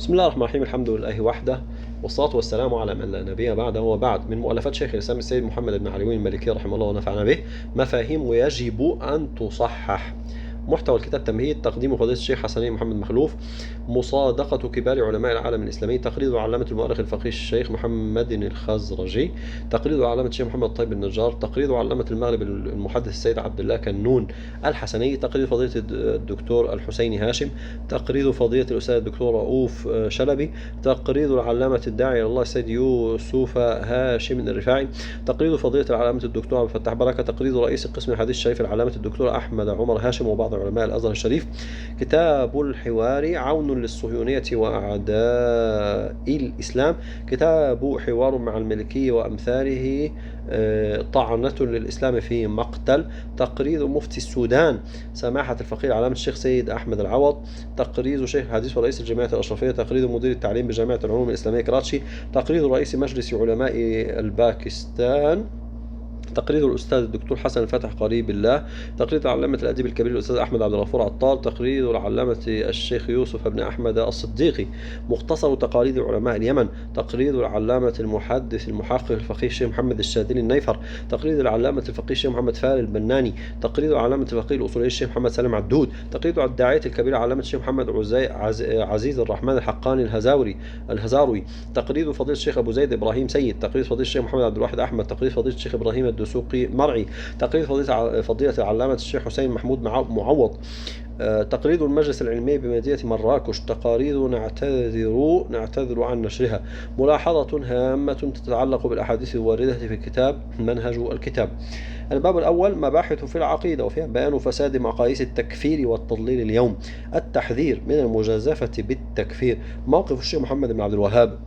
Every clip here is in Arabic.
بسم الله الرحمن الرحيم. الحمد لله وحده، والصلاة والسلام على من لا نبي بعده. وبعد، من مؤلفات شيخ الإسلام السيد محمد بن علوي المالكي رحمه الله ونفعنا به، مفاهيم يجب أن تصحح. محتوى الكتاب: تمهيد، تقديم فضيلة الشيخ حسنين محمد مخلوف، مصادقة كبار علماء العالم الإسلامي، تقرير علامة المؤرخ الفقيه الشيخ محمد الخزرجي، تقرير علامة الشيخ محمد الطيب النجار، تقرير علامة المغرب المحدث السيد عبد الله كنون الحسني، تقرير فضيلة الدكتور الحسيني هاشم، تقرير فضيلة الأستاذ الدكتور رؤوف شلبي، تقرير العلامة الداعي إلى الله السيد يوسف هاشم الرفاعي، تقرير فضيلة العلامة الدكتور عبد الفتاح بركة، تقرير رئيس قسم الحديث الشريف العلامة الدكتور أحمد عمر هاشم وبعض علماء الأزهر الشريف. كتاب الحوار عون للصهيونية وأعداء الإسلام. كتاب حوار مع الملكي وأمثاله طعنة للإسلام في مقتل. تقرير مفتي السودان سماحة الفقيه علامة الشيخ سيد أحمد العوض. تقرير شيخ الحديث ورئيس الجمعية الأشرفية. تقرير مدير التعليم بجامعة العلوم الإسلامية كراتشي. تقرير رئيس مجلس علماء الباكستان. تقرير الأستاذ الدكتور حسن الفتح قريب الله. تقرير علامة الأديب الكبير الأستاذ أحمد عبد الغفور عطار. تقرير العلامة الشيخ يوسف بن أحمد الصديقي. مختصر تقاليد علماء اليمن. تقرير العلامة المحدث المحقق الفقيه الشيخ محمد الشاذلي النيفر. تقرير العلامة الفقيه الشيخ محمد فارل البناني. تقرير علامة الفقيه الأصولي الشيخ محمد سالم عدود. تقرير الداعية الكبير علامة الشيخ محمد عزيز الرحمن الحقاني الهزاروي. تقرير فضيلة الشيخ أبو زيد إبراهيم سيد. تقرير فضيلة الشيخ محمد عبد الواحد أحمد. تقرير فضيلة الشيخ إبراهيم الدسوقي مرعي. تقرير فضيلة العلامة الشيخ حسين محمود معوض. تقرير المجلس العلمي بمدينة مراكش. تقارير نعتذر عن نشرها. ملاحظة هامة تتعلق بالأحاديث الواردة في الكتاب منهج الكتاب. الباب الأول: مباحث في العقيدة، وفيها بيان فساد مقاييس التكفير والتضليل اليوم. التحذير من المجازفة بالتكفير. موقف الشيخ محمد بن عبد الوهاب.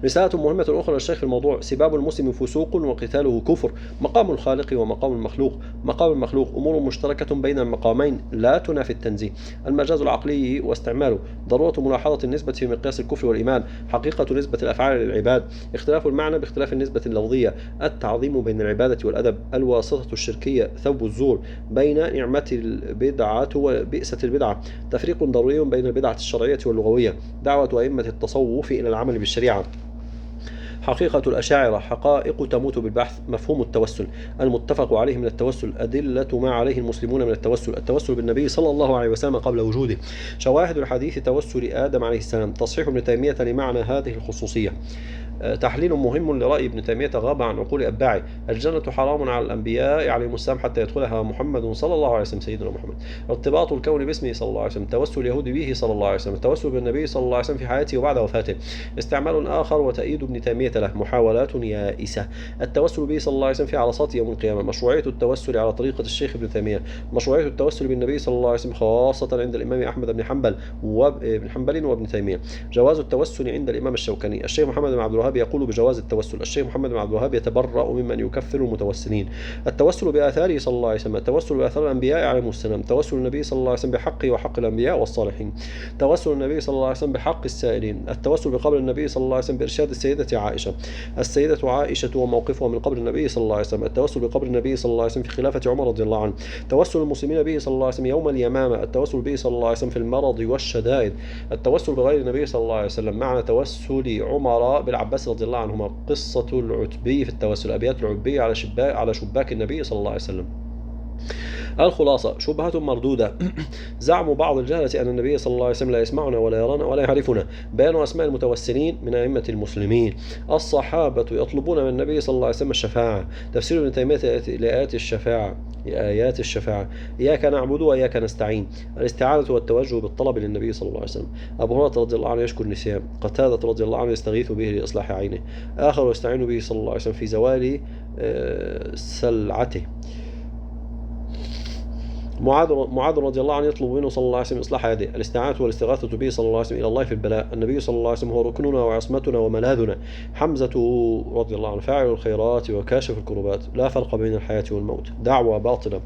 رسالة مهمة أخرى للشيخ في الموضوع: سباب المسلم فسوق وقتاله كفر. مقام الخالق ومقام المخلوق. مقام المخلوق أمور مشتركة بين المقامين لا تنافي التنزيه. المجاز العقلي واستعماله. ضرورة ملاحظة النسبة في مقياس الكفر والإيمان. حقيقة نسبة الأفعال للعباد. اختلاف المعنى باختلاف النسبة اللفظية. التعظيم بين العبادة والأدب. الواسطة الشركية ثوب الزور. بين نعمة البدعة وبئسة البدعة. تفريق ضروري بين البدعة الشرعية واللغوية. دعوة أئمة التصوف إلى العمل بالشريعة. حقيقة الأشاعرة. حقائق تموت بالبحث. مفهوم التوسل. المتفق عليه من التوسل. أدلة ما عليه المسلمون من التوسل. التوسل بالنبي صلى الله عليه وسلم قبل وجوده. شواهد الحديث توسل آدم عليه السلام. تصحيح ابن تيمية لمعنى هذه الخصوصية. تحليل مهم لرأي ابن تيمية غاب عن عقول أتباعه. الجنة حرام على الأنبياء عليهم السلام حتى يدخلها محمد صلى الله عليه وسلم سيدنا محمد. ارتباط الكون باسمه صلى الله عليه وسلم. توسل اليهود به صلى الله عليه وسلم. التوسل بالنبي صلى الله عليه وسلم في حياته وبعد وفاته. استعمال آخر وتأييد ابن تيمية له. محاولات يائسة. التوسل به صلى الله عليه وسلم في عرصات يوم القيامة. مشروعية التوسل على طريقة الشيخ ابن تيمية. مشروعية التوسل بالنبي صلى الله عليه وسلم خاصة عند الإمام أحمد بن حنبل وابن تيمية. جواز التوسل عند الإمام الشوكاني. الشيخ محمد بن عبد الوهاب يقول بجواز التوسل. الشيخ محمد بن عبد الوهاب يتبرأ ممن يكفر المتوسلين. التوسل بآثاره صلى الله عليه وسلم. التوسل بآثار الأنبياء عليهم السلام. توسل النبي صلى الله عليه وسلم بحقه وحق الأنبياء والصالحين. توسل النبي صلى الله عليه وسلم بحق السائلين. التوسل بقبر النبي صلى الله عليه وسلم بإرشاد السيدة عائشة. السيدة عائشة وموقفها من قبر النبي صلى الله عليه وسلم. التوسل بقبر النبي صلى الله عليه وسلم في خلافة عمر رضي الله عنه. توسل المسلمين به صلى الله عليه وسلم يوم اليمامة. التوسل به صلى الله عليه وسلم في المرض والشدائد. التوسل بغير النبي صلى الله عليه وسلم. معنى توسل عمر بالعباس رضي الله عنهما. قصة العتبي في التوسل. أبيات العتبي على شباك النبي صلى الله عليه وسلم. الخلاصة: شبهة مردودة. زعم بعض الجهلة أن النبي صلى الله عليه وسلم لا يسمعنا ولا يرانا ولا يعرفنا. بيان أسماء المتوسلين من أئمة المسلمين. الصحابة يطلبون من النبي صلى الله عليه وسلم الشفاعة. تفسير ابن تيمية لآيات الشفاعة. إياك نعبد وإياك نستعين. الاستعانة والتوجه بالطلب للنبي صلى الله عليه وسلم. أبو هريرة رضي الله عنه يشكو النسيان. قتادة رضي الله عنه يستغيث به لإصلاح عينه. آخر يستعين به صلى الله عليه وسلم في زوال سلعته. معاذ رضي الله عنه يطلب منه صلى الله عليه وسلم إصلاح يده. الاستعانة والاستغاثة به صلى الله عليه وسلم إلى الله في البلاء. النبي صلى الله عليه وسلم هو ركننا وعصمتنا وملاذنا. حمزة رضي الله عنه فاعل الخيرات وكاشف الكربات. لا فرق بين الحياة والموت. دعوة باطلة.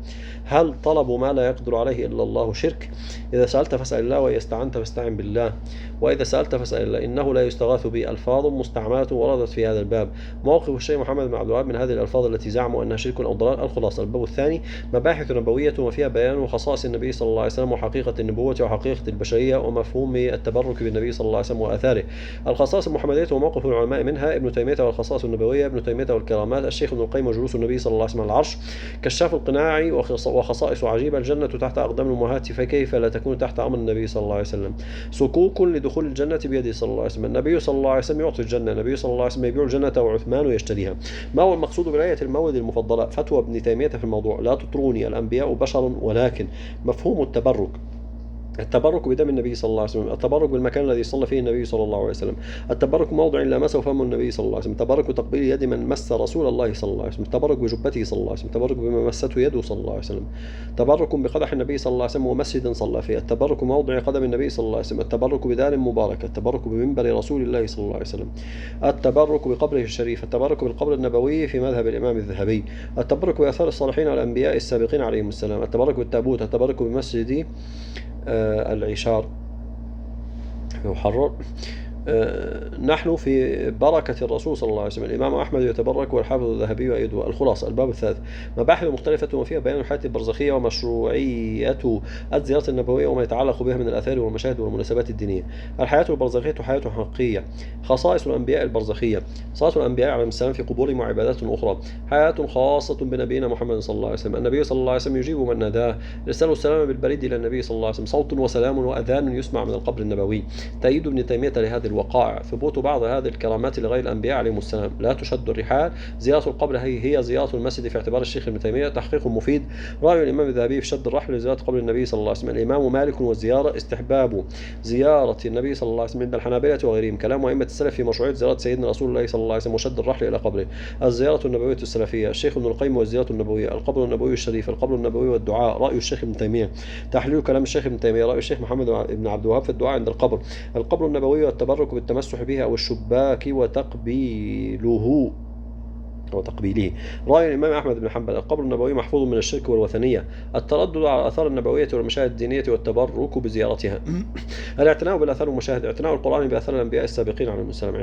هل طلب ما لا يقدر عليه إلا الله شرك؟ إذا سألت فاسأل الله، وإذا استعنت فاستعن بالله، وإذا سألت فاسأل الله. إنه لا يستغاث به. ألفاظ مستعملة وردت في هذا الباب. موقف الشيخ محمد بن عبد الوهاب من هذه الألفاظ التي زعموا أنها شرك أو ضلال. الخلاصة: الباب الثاني: مباحث نبوية وفيها بيان بيان خصائص النبي صلى الله عليه وسلم وحقيقة النبوة وحقيقة البشرية ومفهوم التبرك بالنبي صلى الله عليه وسلم وآثاره. الخصائص المحمدية وموقف العلماء منها: ابن تيمية والخصائص النبوية، ابن تيمية والكرامات، الشيخ ابن القيم وجلوس النبي صلى الله عليه وسلم على العرش، كشاف القناع وخصائص عجيبة، الجنة تحت أقدام الأمهات فكيف لا تكون تحت أمر النبي صلى الله عليه وسلم، سكوك لدخول الجنة بيده صلى الله عليه وسلم، النبي صلى الله عليه وسلم يعطي الجنة، النبي صلى الله عليه وسلم يبيع الجنة وعثمان يشتريها. ما هو المقصود بآية المولد المفضلة؟ فتوى ابن تيمية في الموضوع: لا تطروني، الأنبياء بشر. ولكن مفهوم التبرك: التبرك بدم النبي صلى الله عليه وسلم، التبرك بالمكان الذي صلى فيه النبي صلى الله عليه وسلم، التبرك موضع لمسه فم النبي صلى الله عليه وسلم، التبرك تقبيل يد من مس رسول الله صلى الله عليه وسلم، التبرك بجبته صلى الله عليه وسلم، التبرك بما مسته يده صلى الله عليه وسلم، تبرك بقدح النبي صلى الله عليه وسلم ومسجد صلى فيه، التبرك موضع قدم النبي صلى الله عليه وسلم، التبرك بدار مباركة، التبرك بمنبر رسول الله صلى الله عليه وسلم، التبرك بقبره الشريف، التبرك بالقبر النبوي في مذهب الإمام الذهبي، التبرك بآثار الصالحين والأنبياء السابقين عليهم السلام، التبرك بالتابوت، التبرك بمسجد العشار يحرر. نحن في بركة الرسول صلى الله عليه وسلم. الإمام أحمد يتبرك والحافظ الذهبي يؤيده. الخلاصة: الباب الثالث: مباحث مختلفة وفيها بيان الحياة البرزخية ومشروعية الزيارة النبوية وما يتعلق بها من الآثار والمشاهد والمناسبات الدينية. الحياة البرزخية حياة حقيقية. خصائص الأنبياء البرزخية: صلاة الأنبياء عليهم السلام في قبورهم وعبادات أخرى. حياة خاصة بنبينا محمد صلى الله عليه وسلم. النبي صلى الله عليه وسلم يجيب من ناداه. رسالة السلام بالبريد إلى النبي صلى الله عليه وسلم. صوت وسلام وأذان يسمع من القبر النبوي. تأييد ابن تيمية لهذه الوقائع. ثبوت بعض هذه الكرامات لغير الأنبياء عليهم السلام. لا تشد الرحال. زيارة القبر هي زيارة المسجد في اعتبار الشيخ ابن تيمية. تحقيق مفيد. رأي الإمام الذهبي في شد الرحل لزيارة قبر النبي صلى الله عليه وسلم. الإمام مالك والزيارة استحباب زيارة النبي صلى الله عليه وسلم عند الحنابلة وغيرهم. كلام أئمة السلف في مشروعية زيارة سيدنا رسول الله صلى الله عليه وسلم وشد الرحل إلى قبره. الزيارة النبوية السلفية. الشيخ ابن القيم والزيارة النبوية. القبر النبوي الشريف. القبر النبوي والدعاء. رأي الشيخ ابن تيمية. تحليل كلام الشيخ ابن تيمية. رأي الشيخ محمد بن عبد الوهاب في الدعاء عند القبر. القبر النبوي والتبرك بالتمسح به أو الشباك وتقبيله. رأي الإمام أحمد بن حنبل: القبر النبوي محفوظ من الشرك والوثنية. التردد على الآثار النبوية والمشاهد الدينية والتبرك بزيارتها. الاعتناء بالآثار والمشاهد. اعتناء القرآن بآثار الأنبياء السابقين عليهم السلام.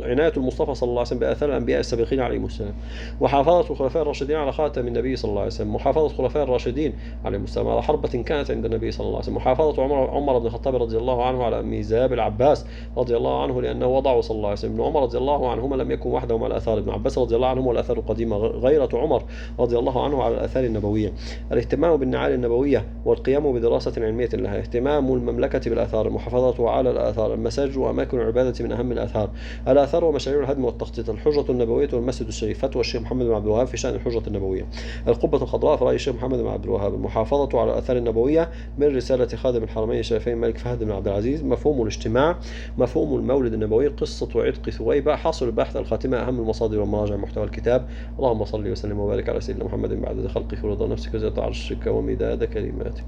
عناية المصطفى صلى الله عليه وسلم بآثار الأنبياء السابقين عليهم السلام. محافظة الخلفاء الراشدين على خاتم النبي صلى الله عليه وسلم. محافظة الخلفاء الراشدين عليهم السلام على حربة كانت عند النبي صلى الله عليه وسلم. محافظة عمر بن الخطاب رضي الله عنه على ميزاب العباس رضي الله عنه لأنه وضعه صلى الله عليه وسلم. ابن عمر رضي الله عنهما لم يكن وحده على الآثار. ابن عباس رضي الله عنهما والآثار القديمة. غيرة عمر رضي الله عنه على الآثار النبوية. الاهتمام بالنعال النبوية والقيام بدراسة علمية لها. اهتمام المملكة بالآثار. المحافظة على الآثار. المساجد وأماكن العبادة من أهم الآثار. الآثار ومشاريع الهدم والتخطيط. الحجرة النبوية والمسجد الشريف. فتوى الشيخ محمد بن عبد الوهاب في شأن الحجرة النبوية. القبة الخضراء في رأي الشيخ محمد بن عبد الوهاب. المحافظة على الآثار النبوية من رسالة خادم الحرمين الشريفين الملك فهد بن عبد العزيز. مفهوم الاجتماع. مفهوم المولد النبوي. قصة عتق ثويبة. حاصل البحث. الخاتمة. أهم المصادر ومراجع محتوى الكتاب. اللهم صل وسلم وبارك على سيدنا محمد بعد خلقك ورضا نفسك وزيادة عرشك ومداد كلماتك.